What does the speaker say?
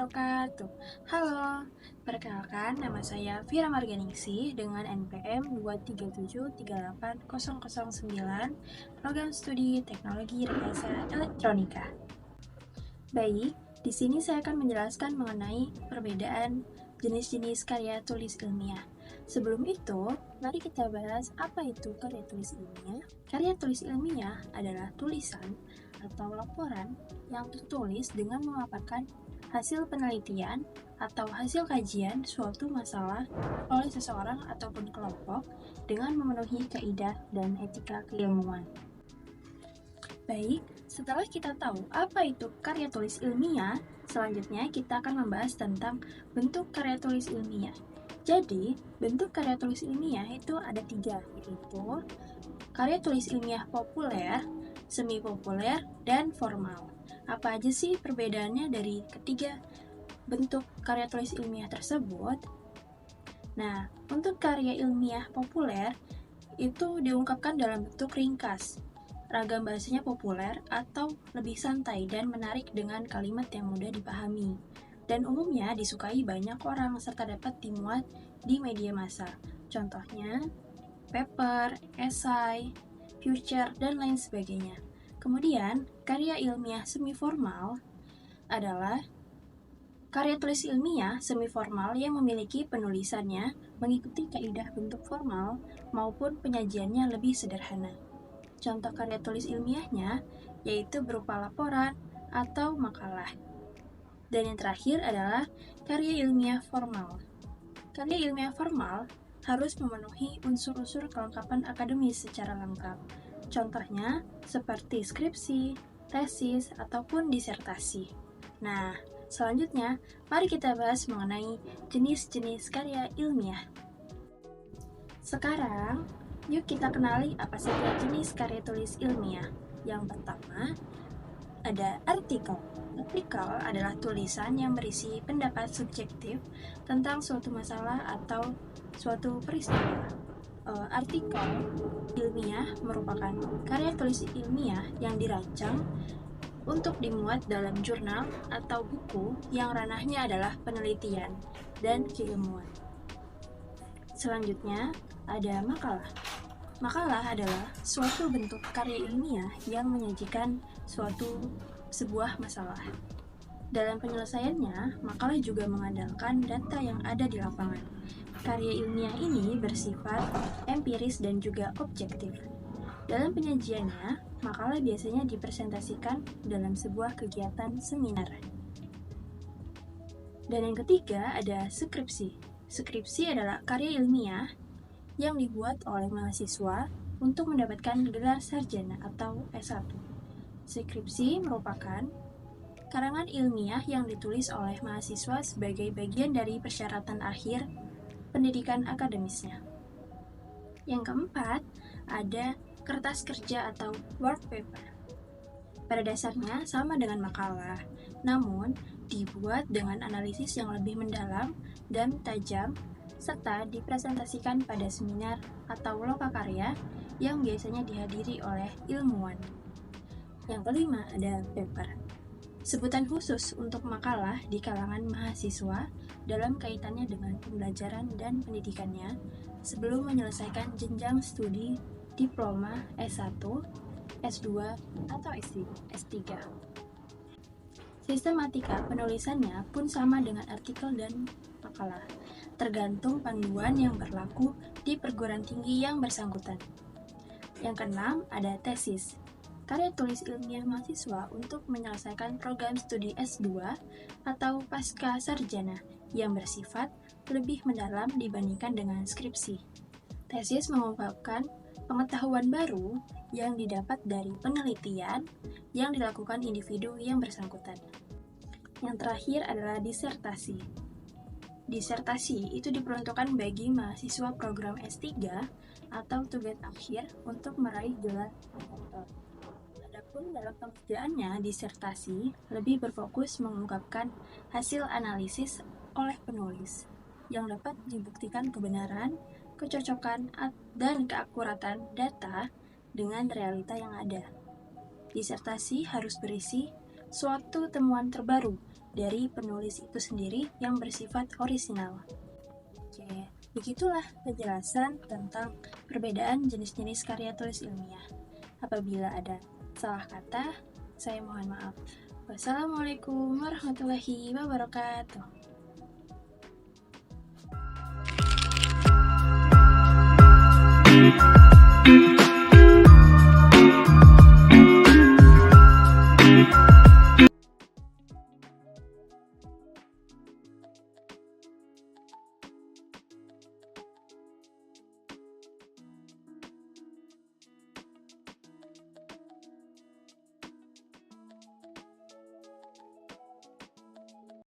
wabarakatuh. Halo, perkenalkan nama saya Vira Marganingsi dengan NPM 237380009, Program Studi Teknologi Rekayasa Elektronika. Baik, di sini saya akan menjelaskan mengenai perbedaan jenis-jenis karya tulis ilmiah. Sebelum itu, mari kita bahas apa itu karya tulis ilmiah. Karya tulis ilmiah adalah tulisan atau laporan yang tertulis dengan memaparkan hasil penelitian atau hasil kajian suatu masalah oleh seseorang ataupun kelompok dengan memenuhi kaidah dan etika keilmuan. Baik, setelah kita tahu apa itu karya tulis ilmiah, selanjutnya kita akan membahas tentang bentuk karya tulis ilmiah. Jadi, bentuk karya tulis ilmiah itu ada 3, yaitu karya tulis ilmiah populer, semi populer, dan formal. Apa aja sih perbedaannya dari ketiga bentuk karya tulis ilmiah tersebut? Nah, untuk karya ilmiah populer itu diungkapkan dalam bentuk ringkas. Ragam bahasanya populer atau lebih santai dan menarik dengan kalimat yang mudah dipahami. Dan umumnya disukai banyak orang serta dapat dimuat di media massa. Contohnya, paper, esai, future, dan lain sebagainya. Kemudian, karya ilmiah semi formal adalah karya tulis ilmiah semi formal yang memiliki penulisannya mengikuti kaidah bentuk formal maupun penyajiannya lebih sederhana. Contoh karya tulis ilmiahnya yaitu berupa laporan atau makalah. Dan yang terakhir adalah karya ilmiah formal. Karya ilmiah formal harus memenuhi unsur-unsur kelengkapan akademis secara lengkap. Contohnya seperti skripsi, tesis, ataupun disertasi. Nah, selanjutnya mari kita bahas mengenai jenis-jenis karya ilmiah. Sekarang, yuk kita kenali apa saja jenis karya tulis ilmiah. Yang pertama, ada artikel. Artikel adalah tulisan yang berisi pendapat subjektif tentang suatu masalah atau suatu peristiwa. Artikel ilmiah merupakan karya tulis ilmiah yang dirancang untuk dimuat dalam jurnal atau buku yang ranahnya adalah penelitian dan keilmuan. Selanjutnya, ada makalah. Makalah adalah suatu bentuk karya ilmiah yang menyajikan sebuah masalah. Dalam penyelesaiannya, makalah juga mengandalkan data yang ada di lapangan. Karya ilmiah ini bersifat empiris dan juga objektif. Dalam penyajiannya, makalah biasanya dipresentasikan dalam sebuah kegiatan seminar. Dan yang ketiga ada skripsi. Skripsi adalah karya ilmiah yang dibuat oleh mahasiswa untuk mendapatkan gelar sarjana atau S1. Skripsi merupakan karangan ilmiah yang ditulis oleh mahasiswa sebagai bagian dari persyaratan akhir pendidikan akademisnya. Yang keempat, ada kertas kerja atau work paper. Pada dasarnya sama dengan makalah, namun dibuat dengan analisis yang lebih mendalam dan tajam serta dipresentasikan pada seminar atau lokakarya yang biasanya dihadiri oleh ilmuwan. Yang kelima ada paper. Sebutan khusus untuk makalah di kalangan mahasiswa dalam kaitannya dengan pembelajaran dan pendidikannya sebelum menyelesaikan jenjang studi diploma S1, S2, atau S3. Sistematika penulisannya pun sama dengan artikel dan makalah, tergantung panduan yang berlaku di perguruan tinggi yang bersangkutan. Yang keenam ada tesis. Karya tulis ilmiah mahasiswa untuk menyelesaikan program studi S2 atau pasca sarjana yang bersifat lebih mendalam dibandingkan dengan skripsi. Tesis mengungkapkan pengetahuan baru yang didapat dari penelitian yang dilakukan individu yang bersangkutan. Yang terakhir adalah disertasi. Disertasi itu diperuntukkan bagi mahasiswa program S3 atau tugas akhir untuk meraih gelar doktor. Adapun dalam pengerjaannya, disertasi lebih berfokus mengungkapkan hasil analisis oleh penulis yang dapat dibuktikan kebenaran, kecocokan, dan keakuratan data dengan realita yang ada. Disertasi harus berisi suatu temuan terbaru dari penulis itu sendiri yang bersifat orisinal. Oke, begitulah penjelasan tentang perbedaan jenis-jenis karya tulis ilmiah. Apabila ada salah kata, saya mohon maaf. Wassalamualaikum warahmatullahi wabarakatuh.